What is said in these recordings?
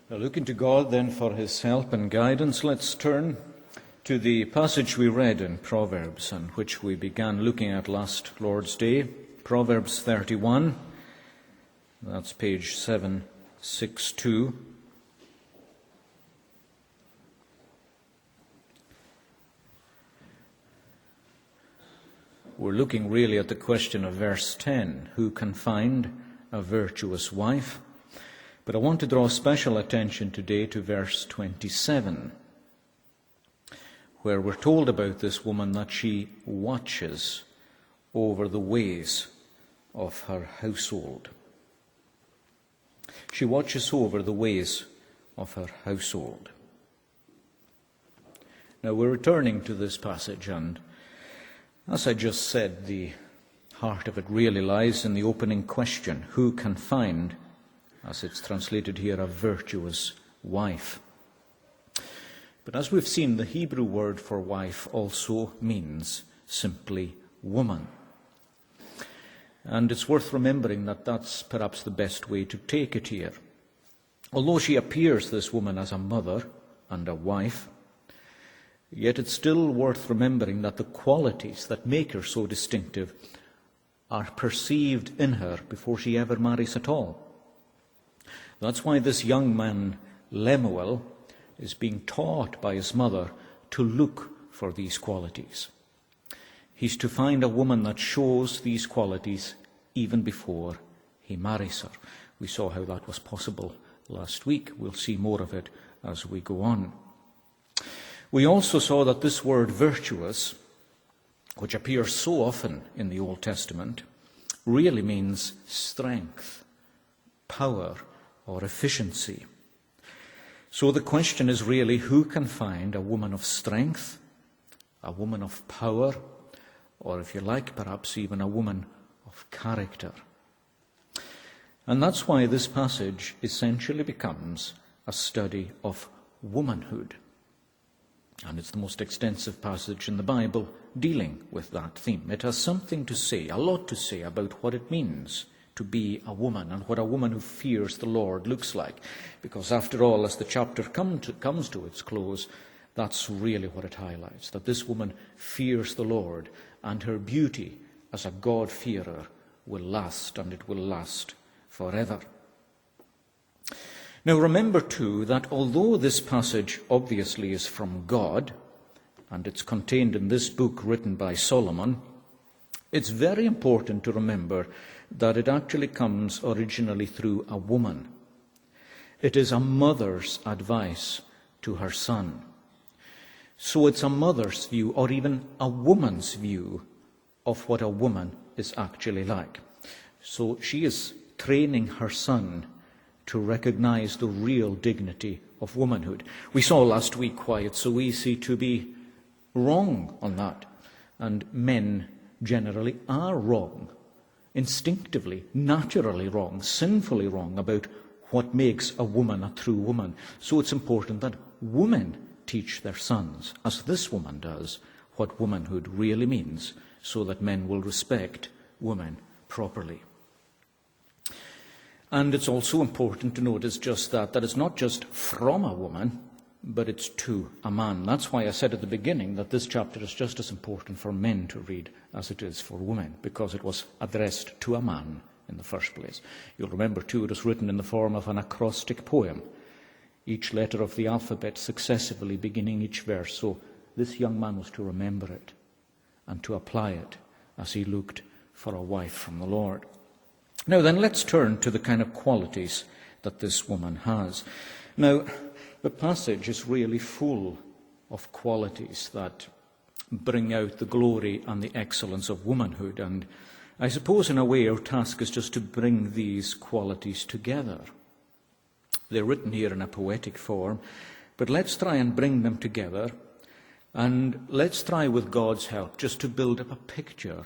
Now, looking to God then for his help and guidance, let's turn to the passage we read in Proverbs and which we began looking at last Lord's Day, Proverbs 31. That's page 762. We're looking really at the question of verse 10, who can find a virtuous wife? But I want to draw special attention today to verse 27, where we're told about this woman that she watches over the ways of her household. She watches over the ways of her household. Now we're returning to this passage, and as I just said, the heart of it really lies in the opening question, who can find, as it's translated here, a virtuous wife? But as we've seen, the Hebrew word for wife also means simply woman. And it's worth remembering that that's perhaps the best way to take it here. Although she appears, this woman, as a mother and a wife, yet it's still worth remembering that the qualities that make her so distinctive are perceived in her before she ever marries at all. That's why this young man, Lemuel, is being taught by his mother to look for these qualities. He's to find a woman that shows these qualities even before he marries her. We saw how that was possible last week. We'll see more of it as we go on. We also saw that this word virtuous, which appears so often in the Old Testament, really means strength, power, or efficiency. So the question is really, who can find a woman of strength, a woman of power, or if you like, perhaps even a woman of character? And that's why this passage essentially becomes a study of womanhood. And it's the most extensive passage in the Bible dealing with that theme. It has something to say, a lot to say about what it means to be a woman and what a woman who fears the Lord looks like. Because after all, as the chapter comes to its close, that's really what it highlights, that this woman fears the Lord and her beauty as a God-fearer will last, and it will last forever. Now remember too that although this passage obviously is from God, and it's contained in this book written by Solomon, it's very important to remember that it actually comes originally through a woman. It is a mother's advice to her son. So it's a mother's view, or even a woman's view, of what a woman is actually like. So she is training her son to recognize the real dignity of womanhood. We saw last week why it's so easy to be wrong on that. And men generally are wrong, instinctively, naturally wrong, sinfully wrong about what makes a woman a true woman. So it's important that women teach their sons, as this woman does, what womanhood really means, so that men will respect women properly. And it's also important to notice just that it's not just from a woman, but it's to a man. That's why I said at the beginning that this chapter is just as important for men to read as it is for women, because it was addressed to a man in the first place. You'll remember too, it was written in the form of an acrostic poem, each letter of the alphabet successively beginning each verse. So this young man was to remember it and to apply it as he looked for a wife from the Lord. Now then, let's turn to the kind of qualities that this woman has. Now, the passage is really full of qualities that bring out the glory and the excellence of womanhood. And I suppose in a way our task is just to bring these qualities together. They're written here in a poetic form, but let's try and bring them together, and let's try with God's help just to build up a picture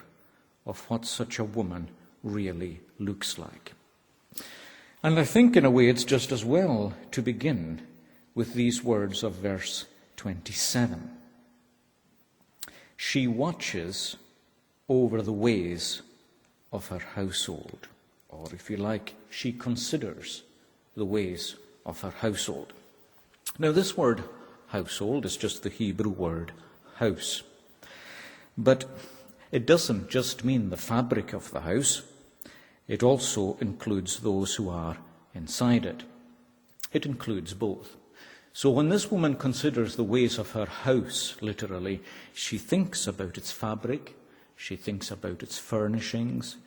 of what such a woman really looks like. And I think in a way it's just as well to begin with these words of verse 27. She watches over the ways of her household, or if you like, she considers the ways of her household. Now, this word household is just the Hebrew word house. But it doesn't just mean the fabric of the house. It also includes those who are inside it. It includes both. So when this woman considers the ways of her house, literally, she thinks about its fabric, she thinks about its furnishings,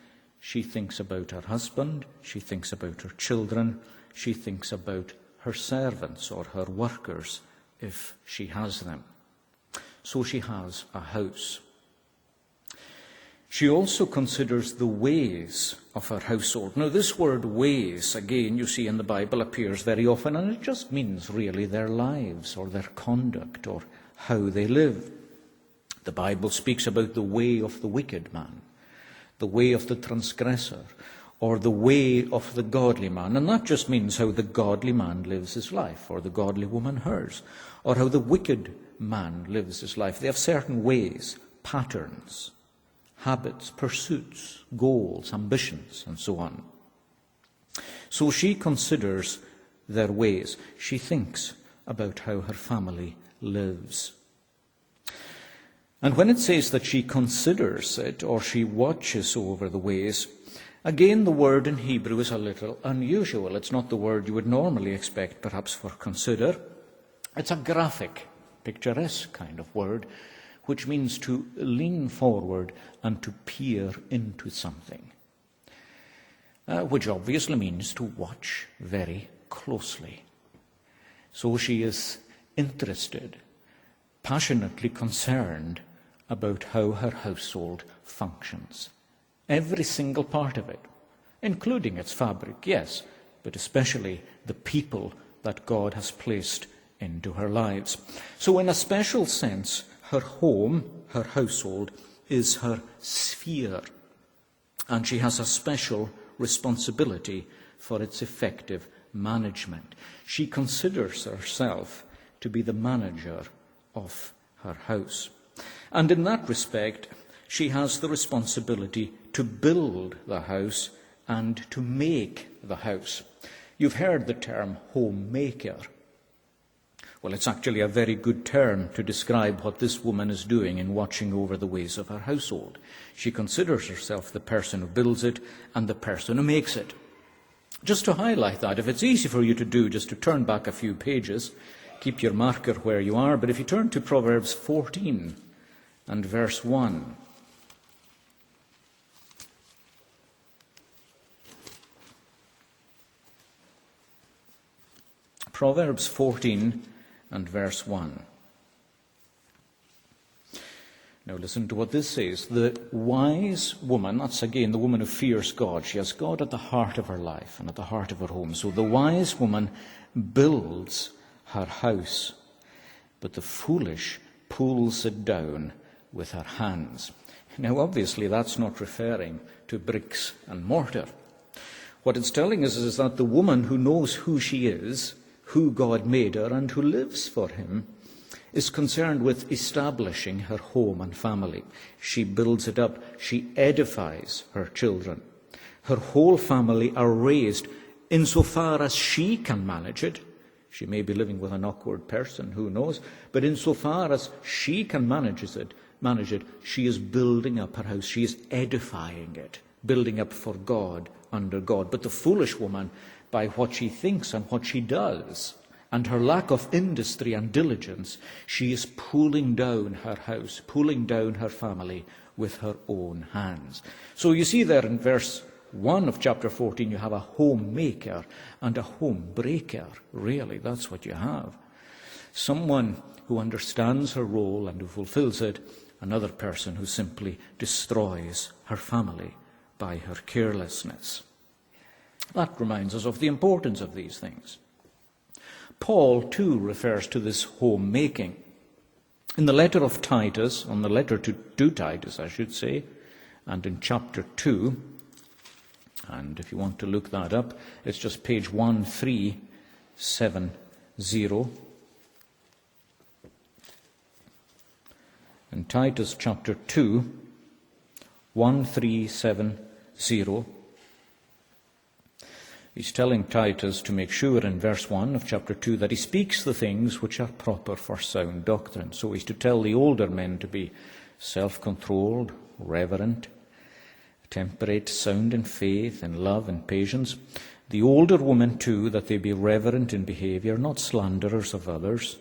she thinks about her husband, she thinks about her children, she thinks about her servants or her workers, if she has them. So she has a house. She also considers the ways of her household. Now, this word ways, again, you see in the Bible, appears very often, and it just means really their lives or their conduct or how they live. The Bible speaks about the way of the wicked man, the way of the transgressor, or the way of the godly man. And that just means how the godly man lives his life, or the godly woman hers, or how the wicked man lives his life. They have certain ways, patterns, habits, pursuits, goals, ambitions, and so on. So she considers their ways. She thinks about how her family lives. And when it says that she considers it, or she watches over the ways, again, the word in Hebrew is a little unusual. It's not the word you would normally expect, perhaps, for consider. It's a graphic, picturesque kind of word, which means to lean forward and to peer into something, which obviously means to watch very closely. So she is interested, passionately concerned about how her household functions. Every single part of it, including its fabric, yes, but especially the people that God has placed into her lives. So in a special sense, her home, her household, is her sphere, and she has a special responsibility for its effective management. She considers herself to be the manager of her house. And in that respect, she has the responsibility to build the house and to make the house. You've heard the term homemaker. Well, it's actually a very good term to describe what this woman is doing in watching over the ways of her household. She considers herself the person who builds it and the person who makes it. Just to highlight that, if it's easy for you to do, just to turn back a few pages, keep your marker where you are, but if you turn to Proverbs 14 and verse 1, Proverbs 14 and verse 1. Now listen to what this says. The wise woman, that's again the woman who fears God. She has God at the heart of her life and at the heart of her home. So the wise woman builds her house, but the foolish pulls it down with her hands. Now obviously that's not referring to bricks and mortar. What it's telling us is that the woman who knows who she is, who God made her, and who lives for him, is concerned with establishing her home and family. She builds it up. She edifies her children. Her whole family are raised insofar as she can manage it. She may be living with an awkward person, who knows, but insofar as she can manage it, she is building up her house. She is edifying it, building up for God, under God. But the foolish woman, by what she thinks and what she does, and her lack of industry and diligence, she is pulling down her house, pulling down her family with her own hands. So you see there in verse 1 of chapter 14, you have a homemaker and a home breaker. Really, that's what you have. Someone who understands her role and who fulfills it, another person who simply destroys her family by her carelessness. That reminds us of the importance of these things. Paul, too, refers to this homemaking. In the letter of Titus, on the letter to Titus, I should say, and in chapter 2, and if you want to look that up, it's just page 1370. In Titus chapter 2, 1370, He's telling Titus to make sure in verse 1 of chapter 2 that he speaks the things which are proper for sound doctrine. So he's to tell the older men to be self-controlled, reverent, temperate, sound in faith, in love and patience. The older women too, that they be reverent in behavior, not slanderers of others,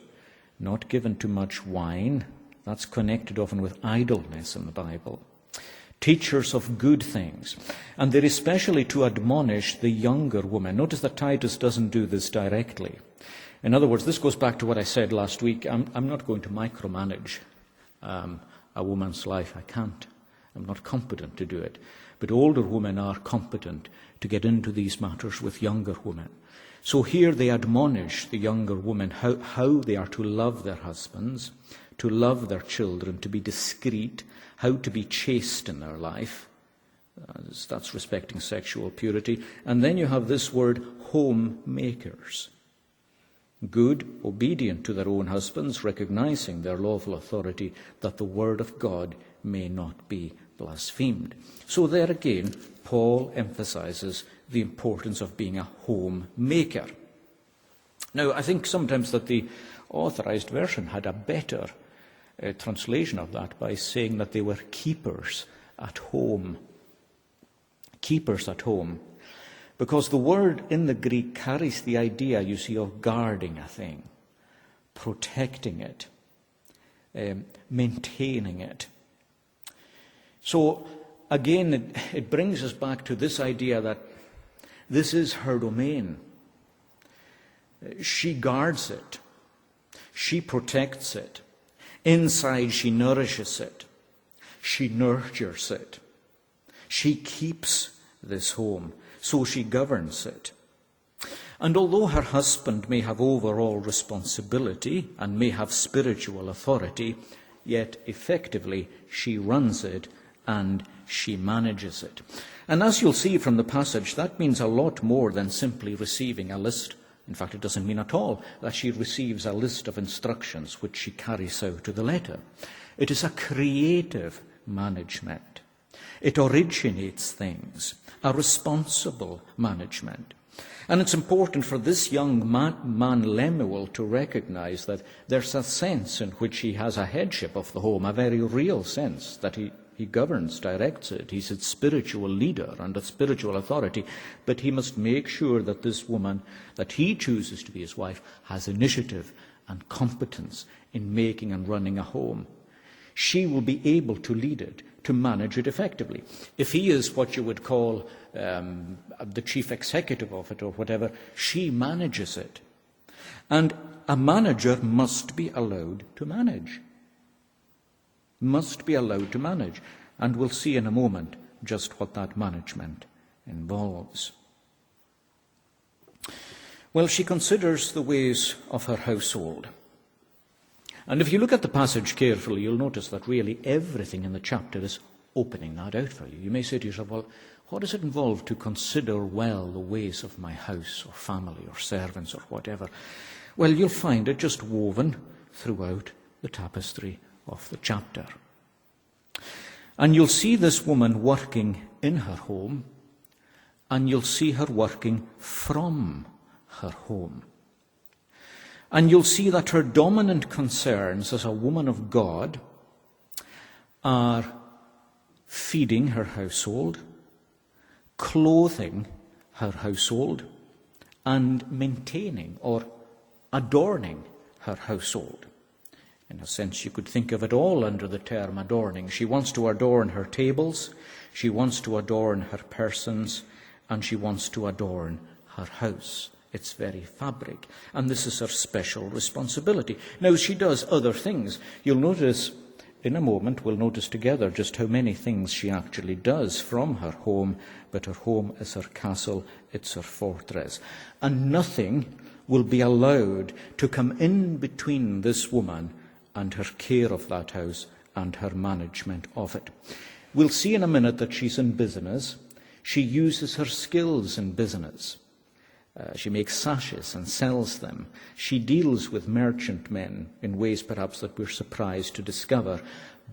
not given to much wine. That's connected often with idleness in the Bible. Teachers of good things. And they're especially to admonish the younger woman. Notice that Titus doesn't do this directly. In other words, this goes back to what I said last week. I'm not going to micromanage a woman's life. I can't. I'm not competent to do it. But older women are competent to get into these matters with younger women. So here they admonish the younger women how they are to love their husbands, to love their children, to be discreet, how to be chaste in their life. That's respecting sexual purity. And then you have this word, homemakers. Good, obedient to their own husbands, recognizing their lawful authority, that the word of God may not be blasphemed. So there again, Paul emphasizes the importance of being a homemaker. Now, I think sometimes that the Authorized Version had a better translation of that by saying that they were keepers at home. Keepers at home. Because the word in the Greek carries the idea, you see, of guarding a thing, protecting it, maintaining it. So, again, it brings us back to this idea that this is her domain. She guards it. She protects it. Inside, she nourishes it. She nurtures it. She keeps this home, so she governs it. And although her husband may have overall responsibility and may have spiritual authority, yet effectively she runs it and she manages it. And as you'll see from the passage, that means a lot more than simply receiving a list. In fact, it doesn't mean at all that she receives a list of instructions which she carries out to the letter. It is a creative management. It originates things, a responsible management. And it's important for this young man Lemuel to recognize that there's a sense in which he has a headship of the home, a very real sense that he governs, directs it. He's its spiritual leader and a spiritual authority. But he must make sure that this woman that he chooses to be his wife has initiative and competence in making and running a home. She will be able to lead it, to manage it effectively. If he is what you would call the chief executive of it or whatever, she manages it. And a manager must be allowed to manage. Must be allowed to manage. And we'll see in a moment just what that management involves. Well, she considers the ways of her household. And if you look at the passage carefully, you'll notice that really everything in the chapter is opening that out for you. You may say to yourself, well, what does it involve to consider well the ways of my house or family or servants or whatever? Well, you'll find it just woven throughout the tapestry of the chapter. And you'll see this woman working in her home, and you'll see her working from her home. And you'll see that her dominant concerns as a woman of God are feeding her household, clothing her household, and maintaining or adorning her household. In a sense, you could think of it all under the term adorning. She wants to adorn her tables, she wants to adorn her persons, and she wants to adorn her house, its very fabric. And this is her special responsibility. Now, she does other things. You'll notice in a moment, we'll notice together just how many things she actually does from her home, but her home is her castle, it's her fortress. And nothing will be allowed to come in between this woman and her care of that house and her management of it. We'll see in a minute that she's in business. She uses her skills in business. She makes sashes and sells them. She deals with merchantmen in ways perhaps that we're surprised to discover.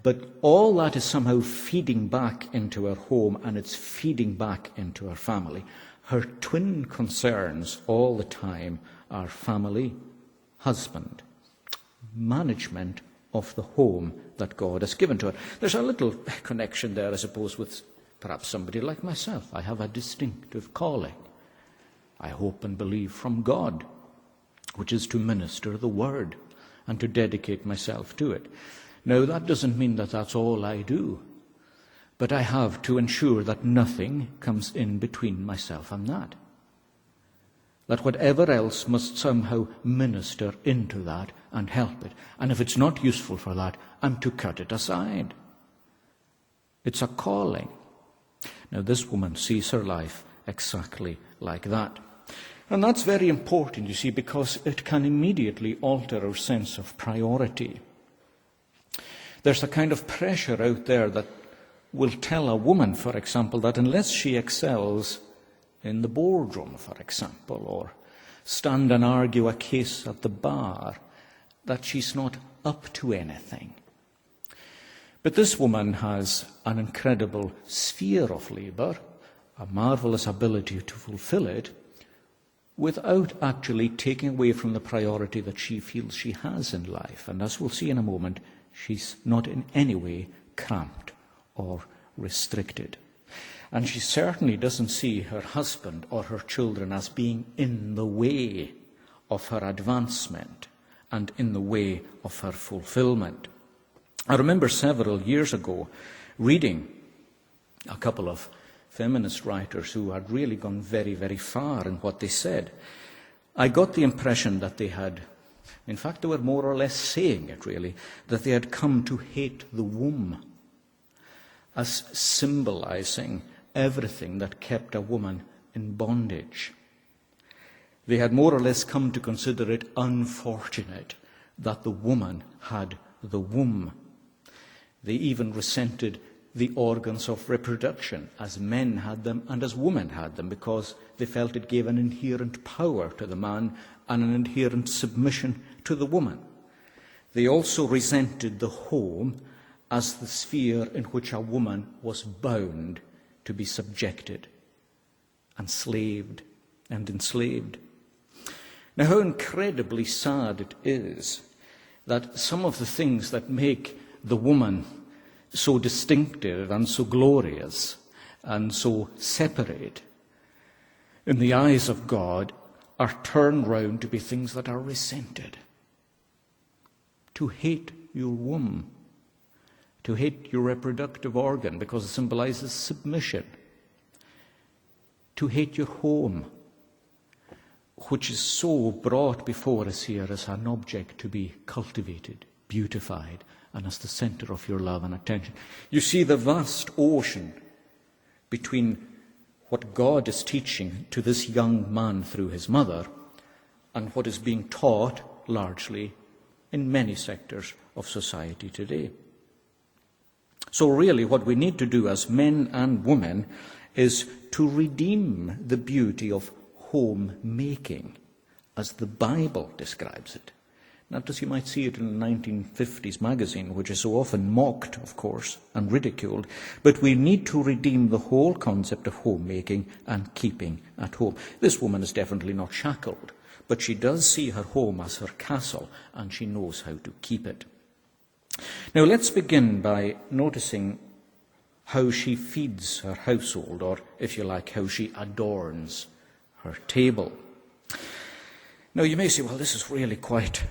But all that is somehow feeding back into her home, and it's feeding back into her family. her twin concerns all the time are family, husband, management of the home that God has given to her. There's a little connection there, I suppose, with perhaps somebody like myself. I have a distinctive calling, I hope and believe, from God, which is to minister the word and to dedicate myself to it. Now, that doesn't mean that that's all I do, but I have to ensure that nothing comes in between myself and that. That whatever else must somehow minister into that and help it. And if it's not useful for that, I'm to cut it aside. It's a calling. Now, this woman sees her life exactly like that. And that's very important, you see, because it can immediately alter our sense of priority. There's a kind of pressure out there that will tell a woman, for example, that unless she excels in the boardroom, for example, or stand and argue a case at the bar, that she's not up to anything. But this woman has an incredible sphere of labour, a marvellous ability to fulfill it, without actually taking away from the priority that she feels she has in life. And as we'll see in a moment, she's not in any way cramped or restricted. And she certainly doesn't see her husband or her children as being in the way of her advancement and in the way of her fulfillment. I remember several years ago reading a couple of feminist writers who had really gone very, very far in what they said. I got the impression that they had, in fact, they were more or less saying it really, that they had come to hate the womb as symbolizing everything that kept a woman in bondage. They had more or less come to consider it unfortunate that the woman had the womb. They even resented the organs of reproduction as men had them and as women had them, because they felt it gave an inherent power to the man and an inherent submission to the woman. They also resented the home as the sphere in which a woman was bound to be subjected and slaved and enslaved. Now, how incredibly sad it is that some of the things that make the woman so distinctive and so glorious and so separate in the eyes of God are turned round to be things that are resented. To hate your womb, to hate your reproductive organ because it symbolizes submission, to hate your home, which is so brought before us here as an object to be cultivated, beautified, and as the center of your love and attention. You see the vast ocean between what God is teaching to this young man through his mother and what is being taught largely in many sectors of society today. So really what we need to do as men and women is to redeem the beauty of homemaking as the Bible describes it. Not as you might see it in a 1950s magazine, which is so often mocked, of course, and ridiculed, but we need to redeem the whole concept of homemaking and keeping at home. This woman is definitely not shackled, but she does see her home as her castle, and she knows how to keep it. Now let's begin by noticing how she feeds her household, or, if you like, how she adorns her table. Now you may say, well, this is really quite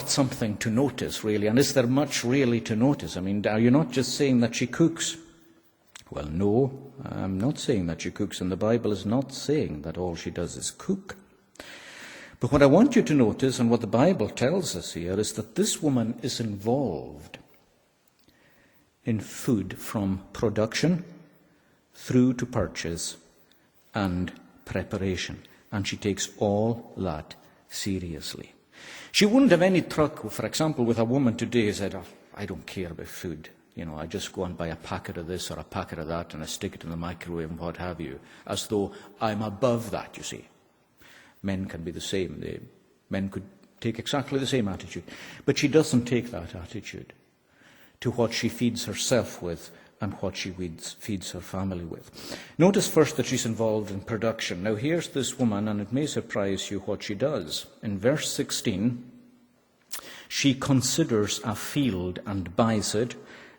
something to notice, really. And is there much really to notice? I mean, are you not just saying that she cooks? Well, no, I'm not saying that she cooks, and the Bible is not saying that all she does is cook. But what I want you to notice, and what the Bible tells us here, is that this woman is involved in food from production through to purchase and preparation. And she takes all that seriously. She wouldn't have any truck, for example, with a woman today who said, oh, I don't care about food. I just go and buy a packet of this or a packet of that and I stick it in the microwave and what have you, as though I'm above that, you see. Men can be the same. Men could take exactly the same attitude. But she doesn't take that attitude to what she feeds herself with and what she feeds her family with. Notice first that she's involved in production. Now here's this woman, and it may surprise you what she does. In verse 16, she considers a field and buys it,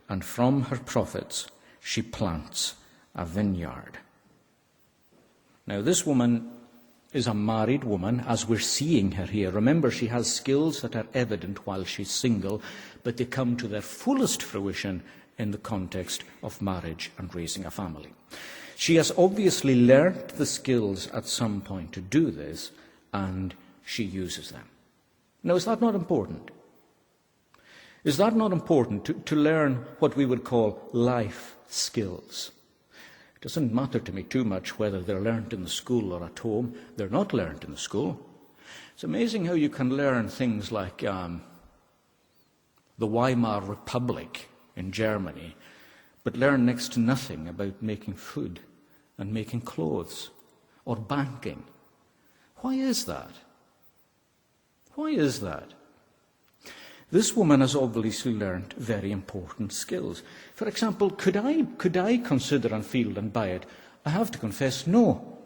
and from her profits she plants a vineyard. Now this woman is a married woman, as we're seeing her here. Remember, she has skills that are evident while she's single, but they come to their fullest fruition in the context of marriage and raising a family. She has obviously learnt the skills at some point to do this, and she uses them. Now, is that not important? Is that not important to learn what we would call life skills? It doesn't matter to me too much whether they're learnt in the school or at home. They're not learnt in the school. It's amazing how you can learn things like the Weimar Republic in Germany, but learn next to nothing about making food and making clothes or banking. Why is that? Why is that? This woman has obviously learned very important skills. For example, could I consider a field and buy it? I have to confess, no.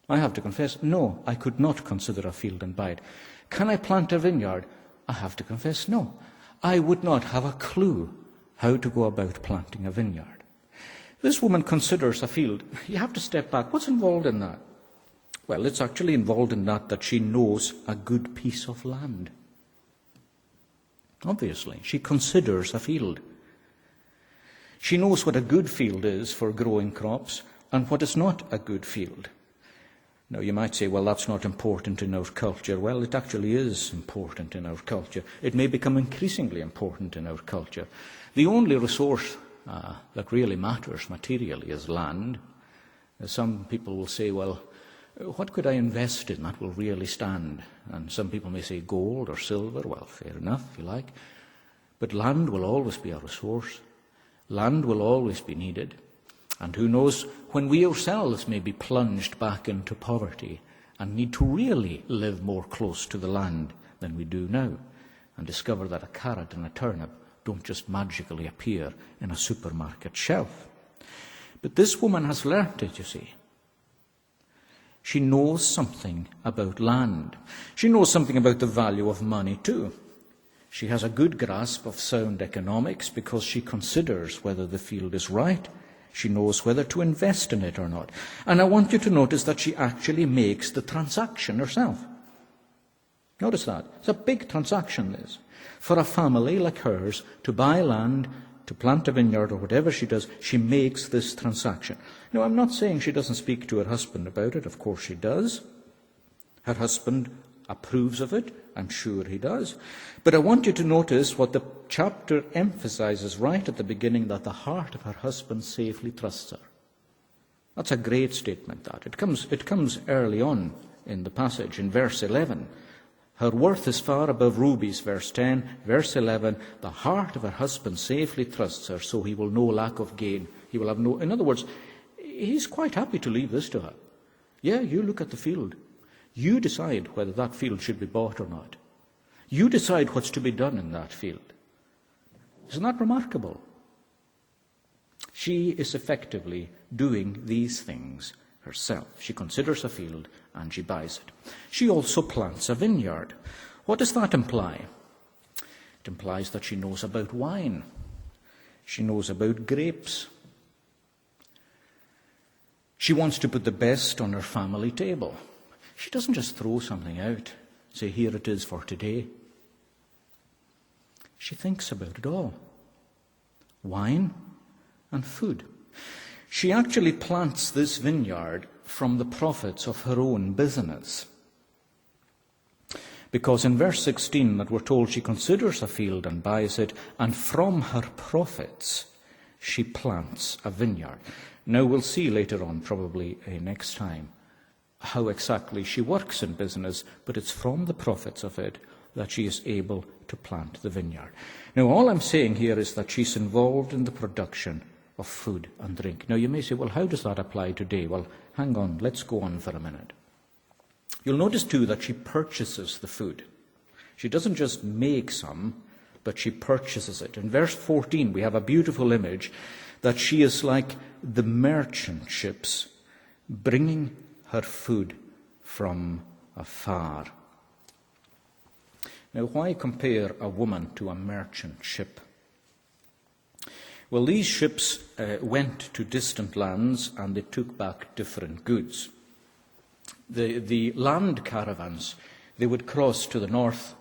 I have to confess, no, I could not consider a field and buy it. Can I plant a vineyard? I have to confess, no. I would not have a clue how to go about planting a vineyard. This woman considers a field. You have to step back. What's involved in that? Well, it's actually involved in that she knows a good piece of land. Obviously, she considers a field. She knows what a good field is for growing crops and what is not a good field. Now, you might say, well, that's not important in our culture. Well, it actually is important in our culture. It may become increasingly important in our culture. The only resource that really matters materially is land. Some people will say, well, what could I invest in that will really stand? And some people may say gold or silver. Well, fair enough, if you like. But land will always be a resource. Land will always be needed. And who knows, when we ourselves may be plunged back into poverty and need to really live more close to the land than we do now, and discover that a carrot and a turnip don't just magically appear in a supermarket shelf. But this woman has learnt it, you see. She knows something about land. She knows something about the value of money too. She has a good grasp of sound economics because she considers whether the field is right. She knows whether to invest in it or not. And I want you to notice that she actually makes the transaction herself. Notice that. It's a big transaction, this. For a family like hers to buy land, to plant a vineyard or whatever she does, she makes this transaction. Now, I'm not saying she doesn't speak to her husband about it. Of course she does. Her husband approves of it. I'm sure he does. But I want you to notice what the chapter emphasizes right at the beginning, that the heart of her husband safely trusts her. That's a great statement, that. It comes early on in the passage, in verse 11. Her worth is far above rubies, verse 10. Verse 11, the heart of her husband safely trusts her, so he will know lack of gain. He will have no... In other words, he's quite happy to leave this to her. Yeah, you look at the field. You decide whether that field should be bought or not. You decide what's to be done in that field. Isn't that remarkable? She is effectively doing these things herself. She considers a field and she buys it. She also plants a vineyard. What does that imply? It implies that she knows about wine. She knows about grapes. She wants to put the best on her family table. She doesn't just throw something out, say, here it is for today. She thinks about it all. Wine and food. She actually plants this vineyard from the profits of her own business. Because in verse 16 that we're told she considers a field and buys it, and from her profits she plants a vineyard. Now we'll see later on, probably next time, how exactly she works in business, but it's from the profits of it that she is able to plant the vineyard. Now all I'm saying here is that she's involved in the production of food and drink. Now you may say, well, how does that apply today? Well, hang on, let's go on for a minute. You'll notice too that she purchases the food. She doesn't just make some, but she purchases it. In verse 14, we have a beautiful image that she is like the merchant ships bringing her food from afar. Now, why compare a woman to a merchant ship? Well, these ships went to distant lands and they took back different goods. The land caravans, they would cross to the north,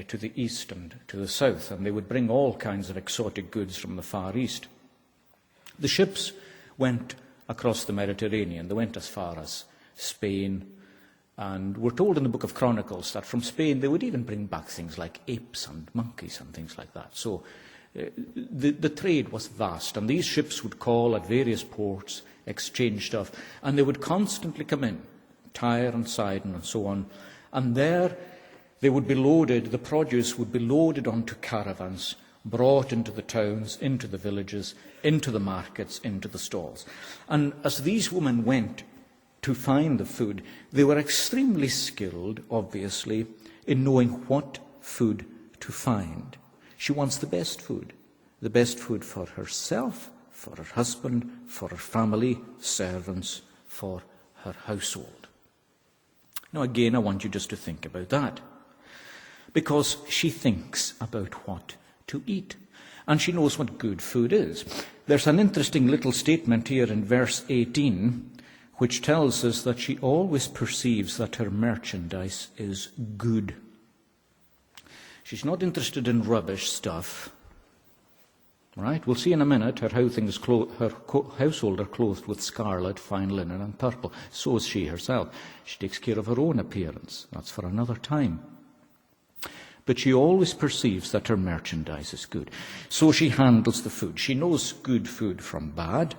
to the east and to the south, and they would bring all kinds of exotic goods from the Far East. The ships went across the Mediterranean. They went as far as Spain, and we're told in the book of Chronicles that from Spain they would even bring back things like apes and monkeys and things like that. So the trade was vast, and these ships would call at various ports, exchange stuff, and they would constantly come in, Tyre and Sidon and so on, and there they would be loaded, the produce would be loaded onto caravans, brought into the towns, into the villages, into the markets, into the stalls. And as these women went to find the food, they were extremely skilled, obviously, in knowing what food to find. She wants the best food for herself, for her husband, for her family, servants, for her household. Now again, I want you just to think about that, because she thinks about what to eat, and she knows what good food is. There's an interesting little statement here in verse 18, which tells us that she always perceives that her merchandise is good. She's not interested in rubbish stuff. Right? We'll see in a minute her household are clothed with scarlet, fine linen, and purple. So is she herself. She takes care of her own appearance. That's for another time. But she always perceives that her merchandise is good. So she handles the food. She knows good food from bad.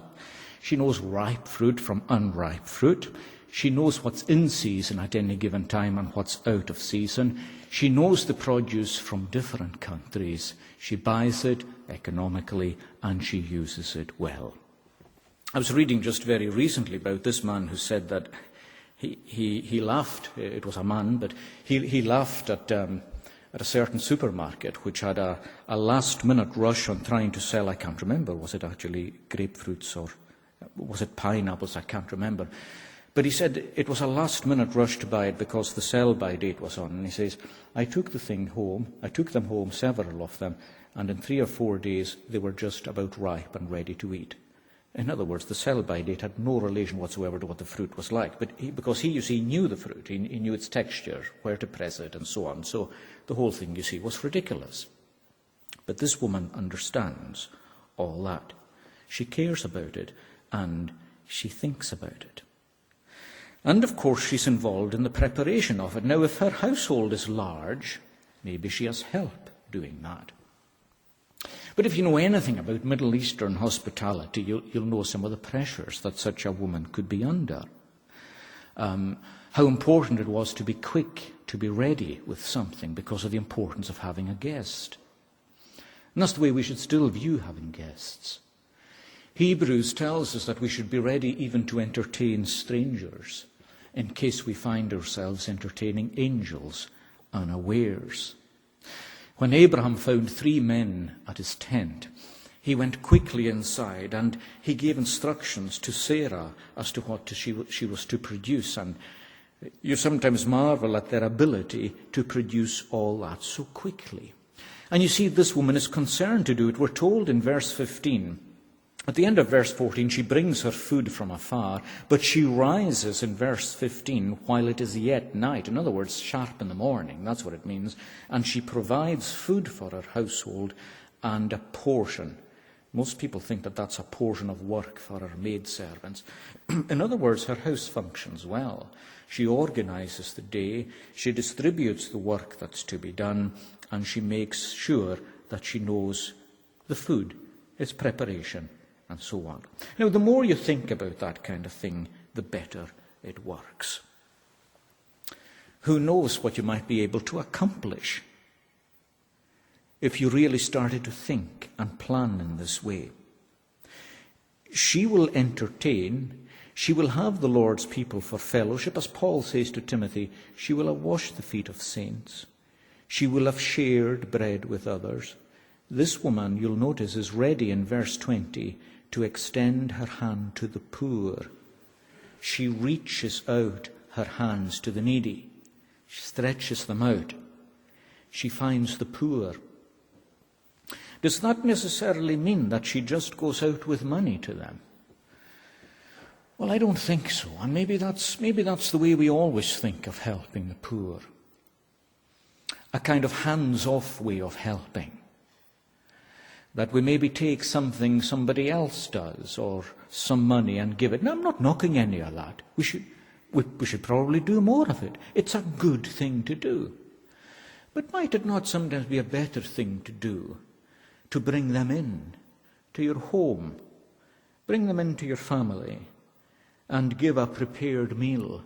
She knows ripe fruit from unripe fruit. She knows what's in season at any given time and what's out of season. She knows the produce from different countries. She buys it economically and she uses it well. I was reading just very recently about this man who said that he laughed. It was a man, but he laughed at a certain supermarket which had a last-minute rush on trying to sell, I can't remember, was it actually grapefruits or was it pineapples? I can't remember. But he said it was a last-minute rush to buy it because the sell-by date was on. And he says, I took them home, several of them, and in 3 or 4 days they were just about ripe and ready to eat. In other words, the sell-by date had no relation whatsoever to what the fruit was like. But because he, you see, knew the fruit, he knew its texture, where to press it, and so on. So the whole thing, you see, was ridiculous. But this woman understands all that. She cares about it, and she thinks about it. And, of course, she's involved in the preparation of it. Now, if her household is large, maybe she has help doing that. But if you know anything about Middle Eastern hospitality, you'll know some of the pressures that such a woman could be under. How important it was to be quick, to be ready with something because of the importance of having a guest. And that's the way we should still view having guests. Hebrews tells us that we should be ready even to entertain strangers in case we find ourselves entertaining angels unawares. When Abraham found 3 men at his tent, he went quickly inside and he gave instructions to Sarah as to what she was to produce. And you sometimes marvel at their ability to produce all that so quickly. And you see, this woman is concerned to do it. We're told in verse 15, at the end of verse 14, she brings her food from afar, but she rises in verse 15 while it is yet night. In other words, sharp in the morning, that's what it means. And she provides food for her household and a portion. Most people think that that's a portion of work for her maidservants. In other words, her house functions well. She organizes the day, she distributes the work that's to be done, and she makes sure that she knows the food, its preparation, and so on. Now, the more you think about that kind of thing, the better it works. Who knows what you might be able to accomplish if you really started to think and plan in this way. She will entertain, she will have the Lord's people for fellowship. As Paul says to Timothy, she will have washed the feet of saints. She will have shared bread with others. This woman, you'll notice, is ready in verse 20 to extend her hand to the poor. She reaches out her hands to the needy. She stretches them out. She finds the poor. Does that necessarily mean that she just goes out with money to them? Well, I don't think so. And maybe that's the way we always think of helping the poor. A kind of hands-off way of helping. That we maybe take something somebody else does or some money and give it. Now, I'm not knocking any of that. We should probably do more of it. It's a good thing to do. But might it not sometimes be a better thing to do to bring them in to your home, bring them into your family, and give a prepared meal,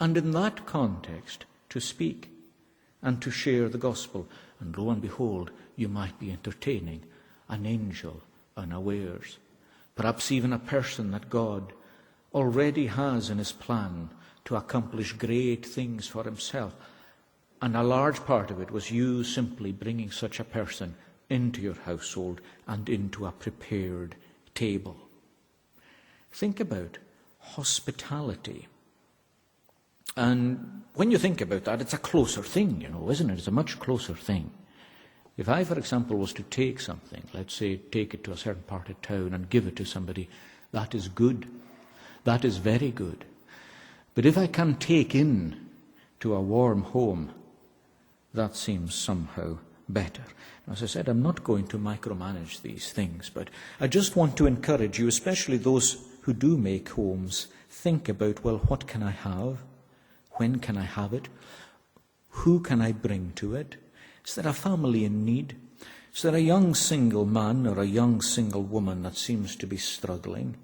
and in that context to speak and to share the gospel? And lo and behold, you might be entertaining an angel unawares, perhaps even a person that God already has in his plan to accomplish great things for himself. And a large part of it was you simply bringing such a person into your household and into a prepared table. Think about hospitality. And when you think about that, it's a closer thing, isn't it? It's a much closer thing. If I, for example, was to take something, let's say take it to a certain part of town and give it to somebody, that is good. That is very good. But if I can take in to a warm home, that seems somehow better. As I said, I'm not going to micromanage these things, but I just want to encourage you, especially those who do make homes, think about, well, what can I have? When can I have it? Who can I bring to it? Is there a family in need? Is there a young single man or a young single woman that seems to be struggling?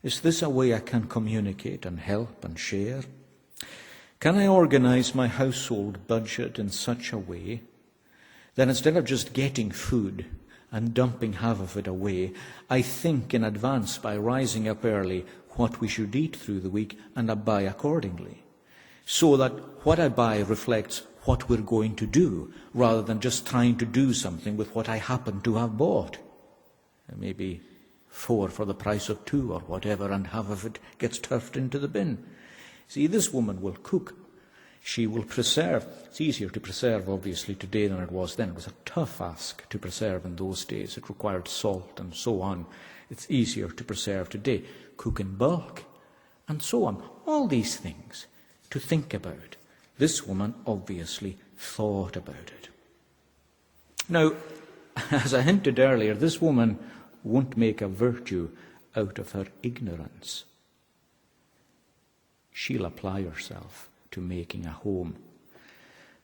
Is this a way I can communicate and help and share? Can I organize my household budget in such a way that instead of just getting food and dumping half of it away, I think in advance by rising up early what we should eat through the week and I buy accordingly, so that what I buy reflects what we're going to do, rather than just trying to do something with what I happen to have bought. Maybe 4 for the price of 2 or whatever, and half of it gets turfed into the bin. See, this woman will cook. She will preserve. It's easier to preserve, obviously, today than it was then. It was a tough ask to preserve in those days. It required salt and so on. It's easier to preserve today. Cook in bulk and so on. All these things to think about. This woman obviously thought about it. Now, as I hinted earlier, this woman won't make a virtue out of her ignorance. She'll apply herself to making a home.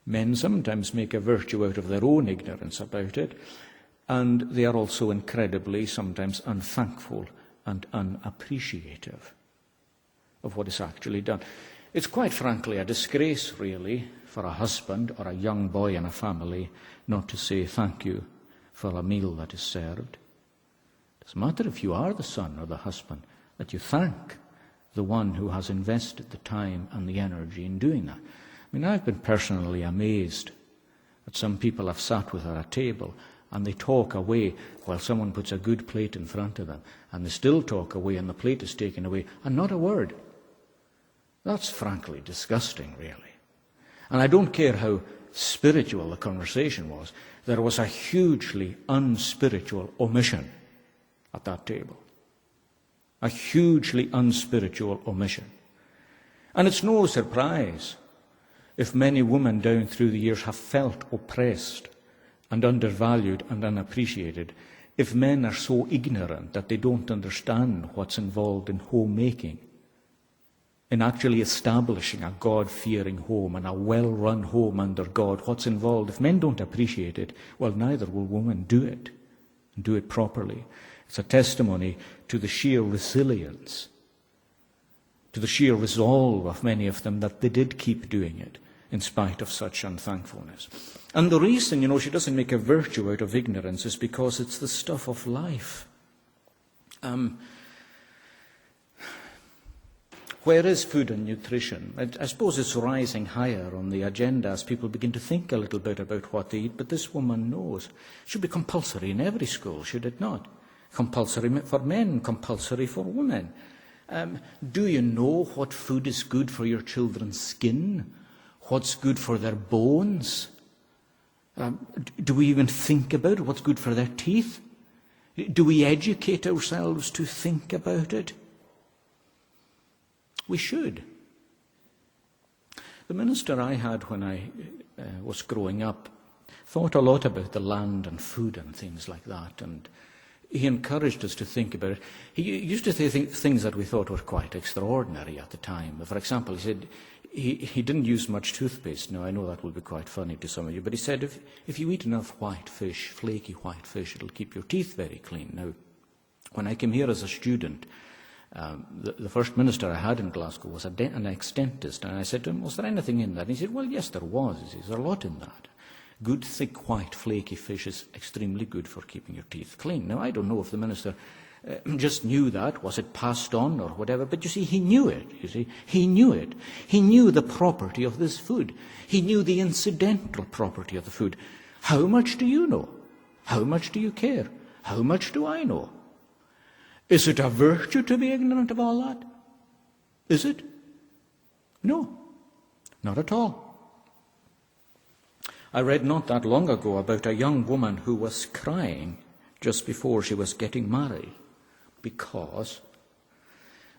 Men sometimes make a virtue out of their own ignorance about it, and they are also incredibly sometimes unthankful and unappreciative of what is actually done. It's quite frankly a disgrace, really, for a husband or a young boy in a family not to say thank you for a meal that is served. It doesn't matter if you are the son or the husband, that you thank the one who has invested the time and the energy in doing that. I mean, I've been personally amazed that some people have sat with at a table and they talk away while someone puts a good plate in front of them, and they still talk away and the plate is taken away, and not a word. That's frankly disgusting, really. And I don't care how spiritual the conversation was, there was a hugely unspiritual omission at that table. A hugely unspiritual omission. And it's no surprise if many women down through the years have felt oppressed and undervalued and unappreciated, if men are so ignorant that they don't understand what's involved in homemaking, in actually establishing a God-fearing home and a well-run home under God, what's involved. If men don't appreciate it, well, neither will women do it, and do it properly. It's a testimony to the sheer resilience, to the sheer resolve of many of them that they did keep doing it in spite of such unthankfulness. And the reason, she doesn't make a virtue out of ignorance is because it's the stuff of where is food and nutrition? I suppose it's rising higher on the agenda as people begin to think a little bit about what they eat, but this woman knows. It should be compulsory in every school, should it not? Compulsory for men, compulsory for women. Do you know what food is good for your children's skin? What's good for their bones? Do we even think about what's good for their teeth? Do we educate ourselves to think about it? We should. The minister I had when I was growing up thought a lot about the land and food and things like that, and he encouraged us to think about it. He used to say things that we thought were quite extraordinary at the time. For example, he said he didn't use much toothpaste. Now, I know that will be quite funny to some of you, but he said if you eat enough white fish, flaky white fish, it'll keep your teeth very clean. Now, when I came here as a student, the first minister I had in Glasgow was an ex-dentist, and I said to him, was there anything in that? And he said, well, yes, there was. He says, there's a lot in that. Good, thick, white, flaky fish is extremely good for keeping your teeth clean. Now, I don't know if the minister just knew that, was it passed on or whatever, but you see, he knew it, He knew it. He knew the property of this food. He knew the incidental property of the food. How much do you know? How much do you care? How much do I know? Is it a virtue to be ignorant of all that? Is it? No, not at all. I read not that long ago about a young woman who was crying just before she was getting married because,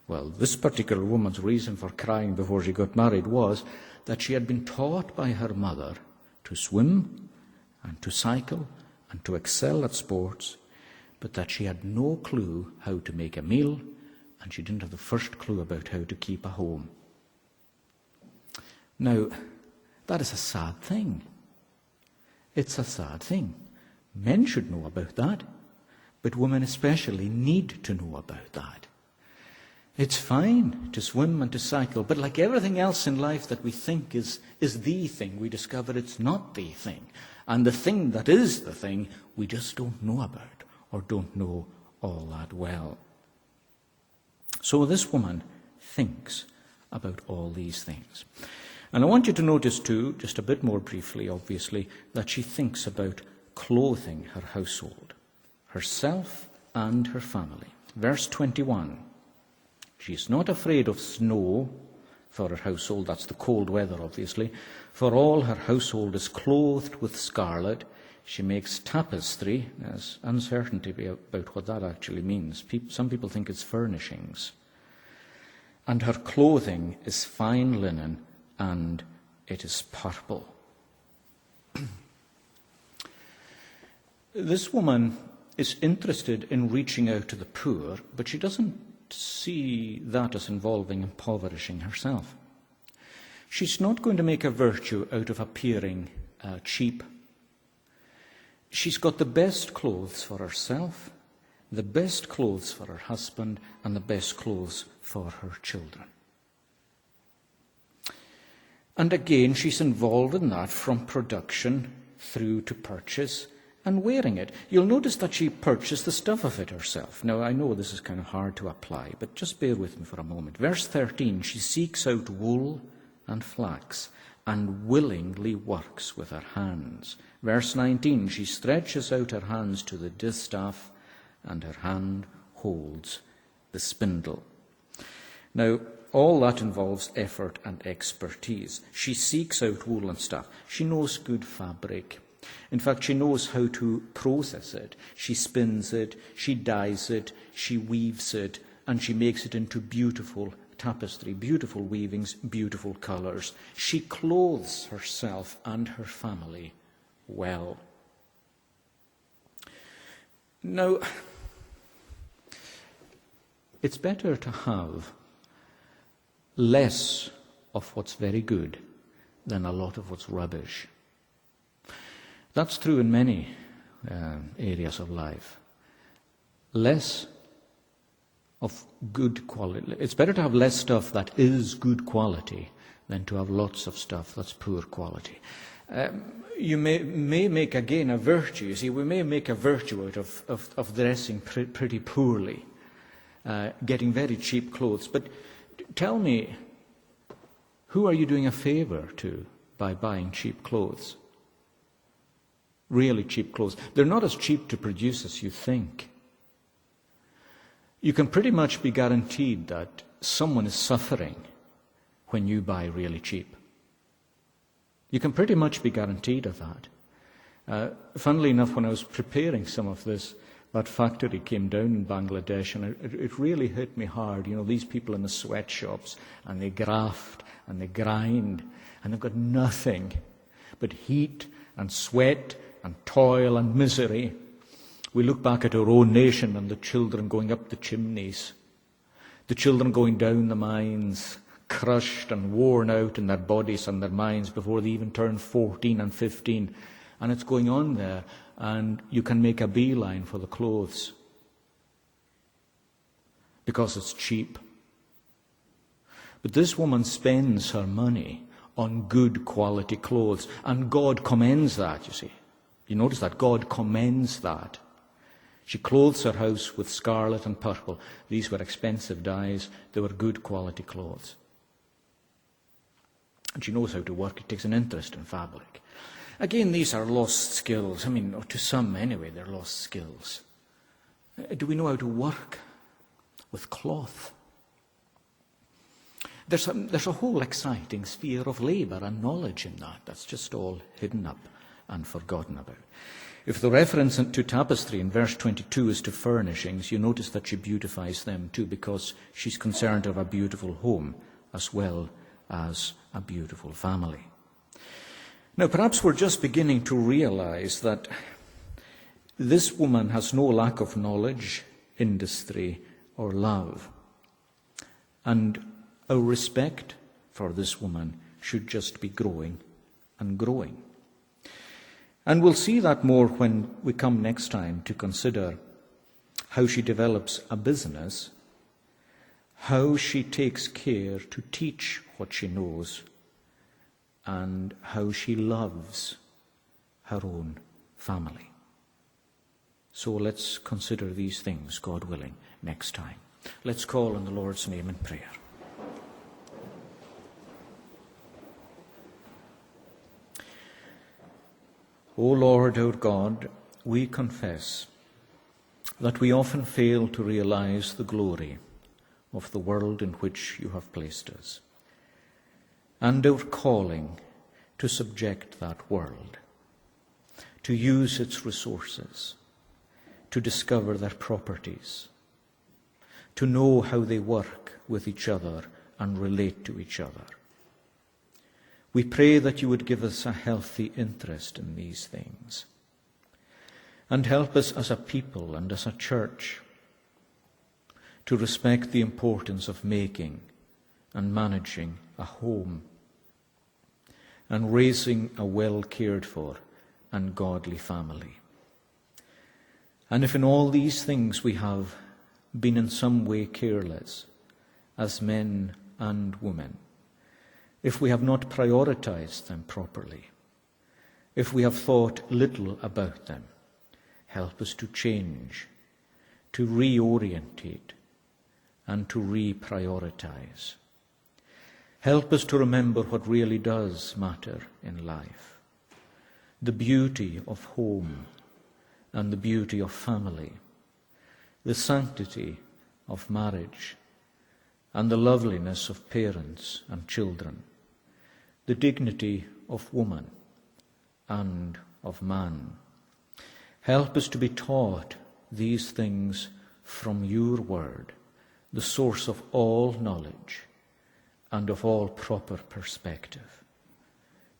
well, this particular woman's reason for crying before she got married was that she had been taught by her mother to swim and to cycle and to excel at sports, but that she had no clue how to make a meal, and she didn't have the first clue about how to keep a home. Now, that is a sad thing. It's a sad thing. Men should know about that, but women especially need to know about that. It's fine to swim and to cycle, but like everything else in life that we think is the thing, we discover it's not the thing. And the thing that is the thing, we just don't know about or don't know all that well. So this woman thinks about all these things. And I want you to notice too, just a bit more briefly, obviously, that she thinks about clothing her household, herself and her family. Verse 21, she's not afraid of snow for her household, that's the cold weather obviously, for all her household is clothed with scarlet. She makes tapestry. There's uncertainty about what that actually means. Some people think it's furnishings. And her clothing is fine linen, and it is purple. This woman is interested in reaching out to the poor, but she doesn't see that as involving impoverishing herself. She's not going to make a virtue out of appearing cheap. She's got the best clothes for herself, the best clothes for her husband, and the best clothes for her children. And again, she's involved in that from production through to purchase and wearing it. You'll notice that she purchased the stuff of it herself. Now, I know this is kind of hard to apply, but just bear with me for a moment. Verse 13, she seeks out wool and flax and willingly works with her hands. Verse 19, she stretches out her hands to the distaff and her hand holds the spindle. Now, all that involves effort and expertise. She seeks out wool and stuff. She knows good fabric. In fact, she knows how to process it. She spins it, she dyes it, she weaves it, and she makes it into beautiful tapestry, beautiful weavings, beautiful colours. She clothes herself and her family well. Now, it's better to have less of what's very good than a lot of what's rubbish. That's true in many areas of life. Less of good quality. It's better to have less stuff that is good quality than to have lots of stuff that's poor quality. You may make, again, a virtue. You see, we may make a virtue out of dressing pretty poorly, getting very cheap clothes. But tell me, who are you doing a favor to by buying cheap clothes? Really cheap clothes. They're not as cheap to produce as you think. You can pretty much be guaranteed that someone is suffering when you buy really cheap. You can pretty much be guaranteed of that. Funnily enough, when I was preparing some of this, that factory came down in Bangladesh, and it really hit me hard. You know, these people in the sweatshops, and they graft, and they grind, and they've got nothing but heat and sweat and toil and misery. We look back at our own nation and the children going up the chimneys, the children going down the mines, crushed and worn out in their bodies and their minds before they even turn 14 and 15. And it's going on there, and you can make a beeline for the clothes because it's cheap. But this woman spends her money on good quality clothes, and God commends that, you see. You notice that? God commends that. She clothes her house with scarlet and purple. These were expensive dyes. They were good quality clothes. And she knows how to work. It takes an interest in fabric. Again, these are lost skills. I mean, to some anyway, they're lost skills. Do we know how to work with cloth? There's a whole exciting sphere of labour and knowledge in that. That's just all hidden up and forgotten about. If the reference to tapestry in verse 22 is to furnishings, you notice that she beautifies them too, because she's concerned of a beautiful home as well as a beautiful family. Now, perhaps we're just beginning to realize that this woman has no lack of knowledge, industry, or love. And our respect for this woman should just be growing and growing. And we'll see that more when we come next time to consider how she develops a business, how she takes care to teach what she knows, and how she loves her own family. So let's consider these things, God willing, next time. Let's call on the Lord's name in prayer. O Lord, our God, we confess that we often fail to realize the glory of the world in which you have placed us, and our calling to subject that world, to use its resources, to discover their properties, to know how they work with each other and relate to each other. We pray that you would give us a healthy interest in these things, and help us as a people and as a church to respect the importance of making and managing a home and raising a well cared for and godly family. And if in all these things we have been in some way careless as men and women, if we have not prioritized them properly, if we have thought little about them, help us to change, to reorientate, and to reprioritize. Help us to remember what really does matter in life, the beauty of home and the beauty of family, the sanctity of marriage and the loveliness of parents and children, the dignity of woman and of man. Help us to be taught these things from your word, the source of all knowledge and of all proper perspective.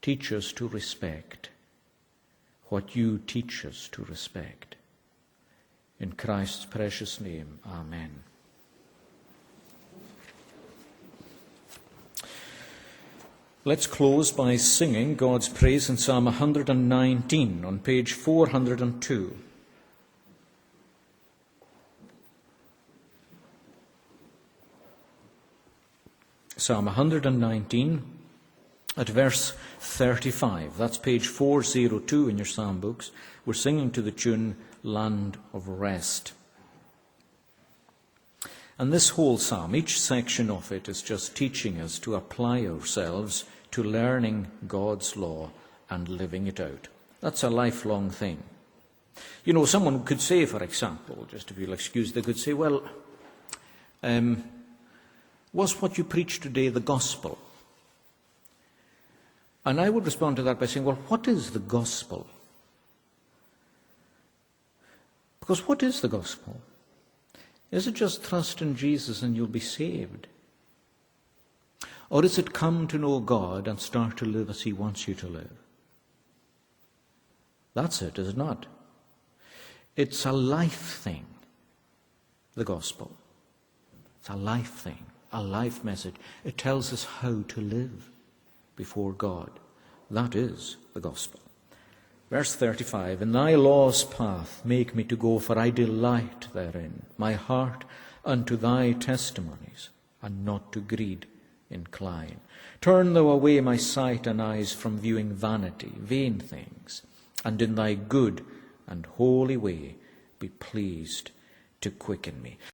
Teach us to respect what you teach us to respect. In Christ's precious name, amen. Let's close by singing God's praise in Psalm 119 on page 402. Psalm 119 at verse 35. That's page 402 in your psalm books. We're singing to the tune Land of Rest. And this whole psalm, each section of it, is just teaching us to apply ourselves to learning God's law and living it out. That's a lifelong thing. You know, someone could say, for example, just if you'll excuse, they could say, well, was what you preached today the gospel? And I would respond to that by saying, well, what is the gospel? Because what is the gospel? Is it just trust in Jesus and you'll be saved? Or is it come to know God and start to live as he wants you to live? That's it, is it not? It's a life thing, the gospel. It's a life thing, a life message. It tells us how to live before God. That is the gospel. Verse 35, in thy law's path make me to go, for I delight therein. My heart unto thy testimonies, and not to greed incline. Turn thou away my sight and eyes from viewing vanity, vain things, and in thy good and holy way be pleased to quicken me.